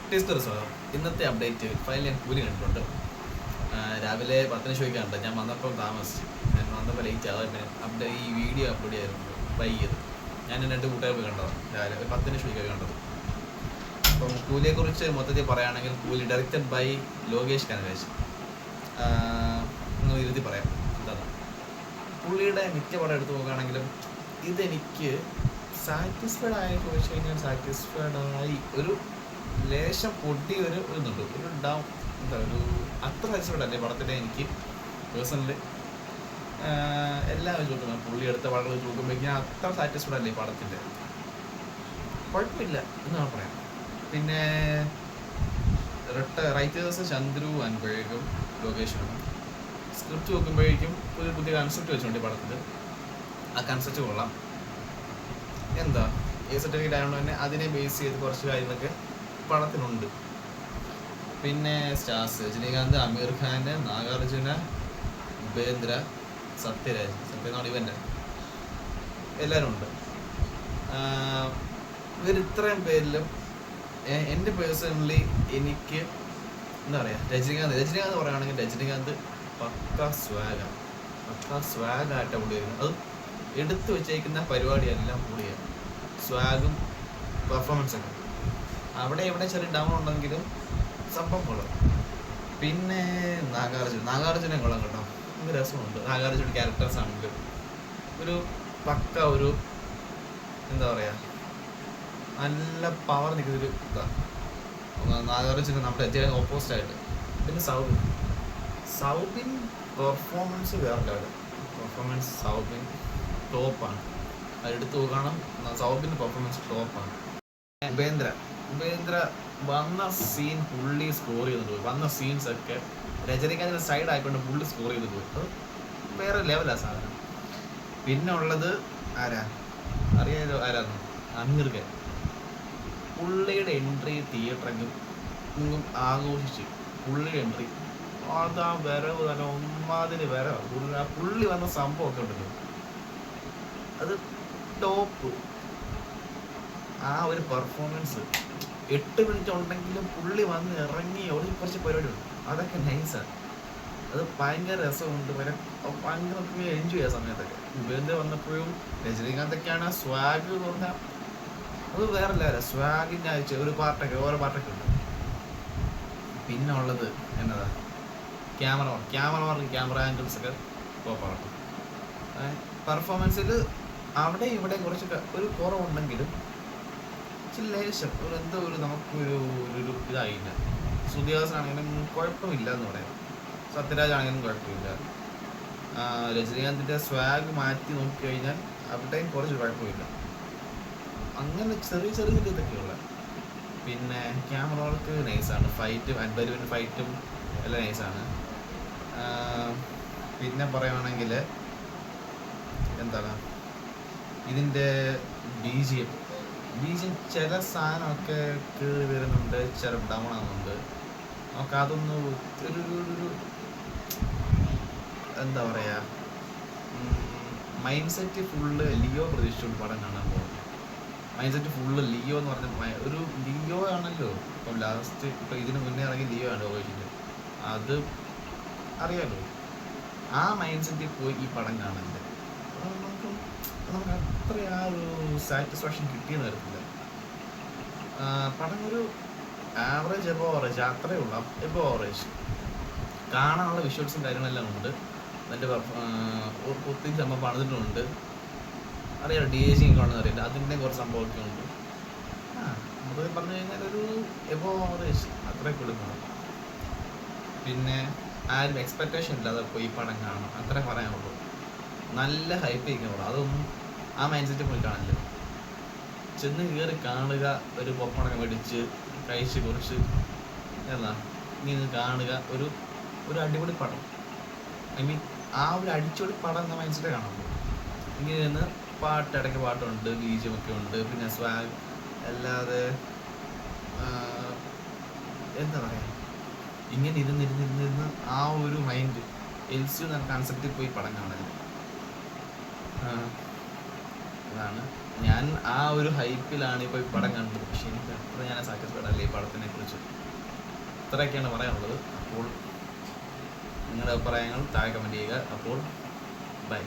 Teacher സ്വാഗതം. ഇന്നത്തെ update file ഞാൻ കൂലി കണ്ടിട്ടുണ്ട്. രാവിലെ 10 ഷോയ്ക്ക് കണ്ടത്. ഞാൻ വന്നപ്പോൾ താമസിച്ചു. ഞാൻ വന്നപ്പോൾ ലേറ്റ് ആകാൻ ഈ വീഡിയോ അപ്ലോഡ് ചെയ്യായിരുന്നു വൈകിയത്. ഞാൻ എൻ്റെ 2 കൂട്ടുകാർ പോയി കണ്ടതാണ്. രാവിലെ ഒരു 10 ഷോയ്ക്കാണ് കണ്ടത്. അപ്പം കൂലിയെക്കുറിച്ച് മൊത്തത്തിൽ പറയുകയാണെങ്കിൽ കൂലി ഡയറക്റ്റഡ് ബൈ ലോകേഷ് കനകരാജ്. ഒന്ന് ഇരുത്തി പറയാം എന്താണ് പുള്ളിയുടെ മിക്ക പടം എടുത്ത് നോക്കുകയാണെങ്കിലും ഇതെനിക്ക് സാറ്റിസ്ഫൈഡ് ആയി ചോദിച്ചു കഴിഞ്ഞാൽ സാറ്റിസ്ഫൈഡ് ആയി ഒരു ലേശം പൊട്ടി ഇതുണ്ട് ഒരു ഡൗൺ എന്താ ഒരു അത്ര സാറ്റിസ്ഫൈഡ് അല്ലേ പടത്തിൻ്റെ എനിക്ക് പേഴ്സണലി എല്ലാം വെച്ച് നോക്കുന്നത് പുള്ളി എടുത്ത പടങ്ങൾ വെച്ച് നോക്കുമ്പോഴേക്കും അത്ര സാറ്റിസ്ഫൈഡ് അല്ലേ ഈ പടത്തിൻ്റെ കുഴപ്പമില്ല എന്നാണ് പറയാം. പിന്നെ റൈറ്റേഴ്സ് ചന്ദ്രു അൻപഴകും ലോകേഷനും സ്ക്രിപ്റ്റ് നോക്കുമ്പോഴേക്കും ഒരു പുതിയ കൺസെപ്റ്റ് വെച്ചുകൊണ്ട് ഈ പടത്തിൽ ആ കൺസെപ്റ്റ് കൊള്ളാം. എന്താ എ സർട്ടിഫിക്കറ്റ് ആയതുകൊണ്ട് തന്നെ അതിനെ ബേസ് ചെയ്ത് കുറച്ച് കാര്യങ്ങളൊക്കെ പടത്തിനുണ്ട്. പിന്നെ സ്റ്റാർസ് രജനീകാന്ത്, അമീർ ഖാൻ, നാഗാർജുന, ഉപേന്ദ്ര, സത്യനാണ് ഇവൻ്റെ എല്ലാവരും ഉണ്ട്. ഇവർ ഇത്രയും പേരിലും എൻ്റെ പേഴ്സണലി എനിക്ക് എന്താ പറയുക രജനീകാന്ത് പറയുകയാണെങ്കിൽ രജനീകാന്ത് പക്ക സ്വാഗായിട്ട് പുള്ളി വരുന്നു. അത് എടുത്തു വെച്ചേക്കുന്ന പരിപാടിയെല്ലാം പുള്ളിയാണ്. സ്വാഗും പെർഫോമൻസൊക്കെ അവിടെ ഇവിടെ ചെറിയ ഡൗൺ ഉണ്ടെങ്കിലും സംഭവം കൊള്ളാം. പിന്നെ നാഗാർജുന കൊള്ളാം കേട്ടോ. നമുക്ക് രസമുണ്ട് നാഗാർജുന ക്യാരക്ടേഴ്സ് ആണെങ്കിലും ഒരു പക്ക ഒരു എന്താ പറയുക നല്ല പവർ നിൽക്കുന്നൊരു ഇതാണ് നാഗാർജുന നമ്മുടെ എത്തിയ ഓപ്പോസിറ്റായിട്ട്. പിന്നെ സൗബിൻ പെർഫോമൻസ് വേറെ ലെവൽ പെർഫോമൻസ്. സൗബിൻ ടോപ്പാണ്. അതെടുത്ത് നോക്കണം. സൗബിൻ്റെ പെർഫോമൻസ് ടോപ്പാണ്. ഉപേന്ദ്ര വന്ന സീൻ പുള്ളി സ്കോർ ചെയ്തിട്ട് പോയി. വന്ന സീൻസൊക്കെ രജനിക്കാന്തിൻ്റെ സൈഡ് ആയിക്കൊണ്ട് പുള്ളി സ്കോർ ചെയ്ത് പോയി. അത് വേറെ ലെവലാണ് സാധനം. പിന്നെ ഉള്ളത് അറിയാലോ ആരാന്ന്, അമീർ ഖാൻ. പുള്ളിയുടെ എൻട്രി തിയേറ്ററെങ്കിലും ആഘോഷിച്ച് പുള്ളിയുടെ എൻട്രി അതാ വരവ് തന്നെ ഒന്നാതിന് വരവ്. പുള്ളി വന്ന സംഭവമൊക്കെ ഉണ്ടല്ലോ അത് ടോപ്പ്. ആ ഒരു പെർഫോമൻസ് 8 മിനിറ്റ് ഉണ്ടെങ്കിലും പുള്ളി വന്ന് ഇറങ്ങി ഒരു കുറച്ച് പരിപാടിയുണ്ട്. അതൊക്കെ നൈസാണ്. അത് ഭയങ്കര രസമുണ്ട്. ഭയങ്കര എൻജോയ് ചെയ്യാൻ സമയത്തൊക്കെ. ഉപേന്ദ്ര വന്നപ്പോഴും രജനീകാന്തൊക്കെയാണ് സ്വാഗ് എന്ന് പറഞ്ഞാൽ അത് വേറെ ലെവല. സ്വാഗിൻ്റെ ഒരു പാട്ടൊക്കെ ഓരോ പാട്ടൊക്കെ ഉണ്ട്. പിന്നെ ഉള്ളത് എന്നതാ ക്യാമറ ആംഗിൾസ് ഒക്കെ ടോപ്പാണ്. പെർഫോമൻസിൽ അവിടെ ഇവിടെ കുറച്ച് ഒരു കുറവുണ്ടെങ്കിലും ലേശം ഒരു എന്തോ ഒരു നമുക്കൊരു ഒരു ഇതായില്ല. സുധിഹാസനാണെങ്കിലും കുഴപ്പമില്ല എന്ന് പറയാം. സത്യരാജ് ആണെങ്കിലും കുഴപ്പമില്ല. രജനീകാന്തിൻ്റെ സ്വാഗ് മാറ്റി നോക്കിക്കഴിഞ്ഞാൽ അവിടെയും കുറച്ച് കുഴപ്പമില്ല. അങ്ങനെ ചെറിയ ഇതൊക്കെയുള്ള. പിന്നെ ക്യാമറ വർക്ക് നൈസാണ്. ഫൈറ്റും അൻപരുവിൻ്റെ ഫൈറ്റും എല്ലാം നൈസാണ്. പിന്നെ പറയുകയാണെങ്കിൽ എന്താണ് ഇതിൻ്റെ ബിജിഎം ചില സാധനമൊക്കെ കയറി വരുന്നുണ്ട്, ചില ഡൗൺ ആകുന്നുണ്ട്. നമുക്ക് അതൊന്ന് ഒരു എന്താ പറയുക മൈൻഡ് സെറ്റ് ഫുള്ള് ലിയോ പ്രതീക്ഷിച്ചുകൊണ്ട് പടം കാണാൻ പോകുന്നത്. മൈൻഡ് സെറ്റ് ഫുള്ള് ലിയോ എന്ന് പറഞ്ഞ ഒരു ലിയോ ആണല്ലോ. ഇപ്പം ലാസ്റ്റ് ഇപ്പം ഇതിന് മുന്നേ ഇറങ്ങി ലിയോ ആണ് ഓയിച്ചിട്ട് അത് അറിയാമല്ലോ. ആ മൈൻഡ് സെറ്റിൽ പോയി ഈ പടം കാണുന്നുണ്ട്. നമുക്ക് അത്ര ആ ഒരു സാറ്റിസ്ഫാക്ഷൻ കിട്ടിയെന്ന് വരത്തില്ല. പടം ഒരു ആവറേജ് എബോവറേജ് അത്രയേ ഉള്ളൂ. എബോവറേജ് കാണാനുള്ള വിഷ്വൽസും കാര്യങ്ങളെല്ലാം ഉണ്ട്. അതിൻ്റെ ഒത്തിരി സംഭവം പണിതിട്ടുണ്ട്. അറിയാലോ DAG കാണുന്ന അറിയില്ല. അതിൻ്റെ കുറച്ച് സംഭവമൊക്കെ ഉണ്ട്. നമുക്ക് പറഞ്ഞു കഴിഞ്ഞാൽ ഒരു എബോവറേജ് അത്രയൊക്കെ കൊടുക്കണം. പിന്നെ ആരും എക്സ്പെക്റ്റേഷൻ ഇല്ലാതെ പോയി ഈ പടം കാണണം അത്രേ പറയാനുള്ളൂ. നല്ല ഹൈപ്പ് ചെയ്യിക്കണം. അതൊന്നും ആ മൈൻഡ് സെറ്റ് പോയി കാണില്ല. ചെന്ന് കയറി കാണുക, ഒരു പൊപ്പണൊക്കെ മേടിച്ച് കഴിച്ച് കുറച്ച് നീ കാണുക, ഒരു അടിപൊളി പടം. ആ ഒരു അടിച്ചൊളി പടം എന്ന മൈൻഡ് സെറ്റേ കാണുള്ളൂ. ഇങ്ങനെ നിന്ന് ഇടയ്ക്ക് പാട്ടുണ്ട്, ബീജമൊക്കെ ഉണ്ട്. പിന്നെ സ്വാഗ് അല്ലാതെ എന്താ പറയുക ഇങ്ങനെ ഇരുന്നിരുന്നിരുന്നിരുന്ന് ആ ഒരു മൈൻഡ് LC എന്ന കൺസെപ്റ്റിൽ പോയി പടം കാണല്. അതാണ് ഞാൻ ആ ഒരു ഹൈപ്പിലാണ് ഇപ്പോൾ ഈ പടം കണ്ടത്. പക്ഷെ എനിക്ക് അത്ര ഞാൻ സാറ്റിസ്ഫൈഡ് അല്ല ഈ പടത്തിനെ കുറിച്ച്. അത്രയൊക്കെയാണ് പറയാനുള്ളത്. അപ്പോൾ നിങ്ങളുടെ അഭിപ്രായങ്ങൾ താഴെ കമൻറ്റ് ചെയ്യുക. അപ്പോൾ ബൈ.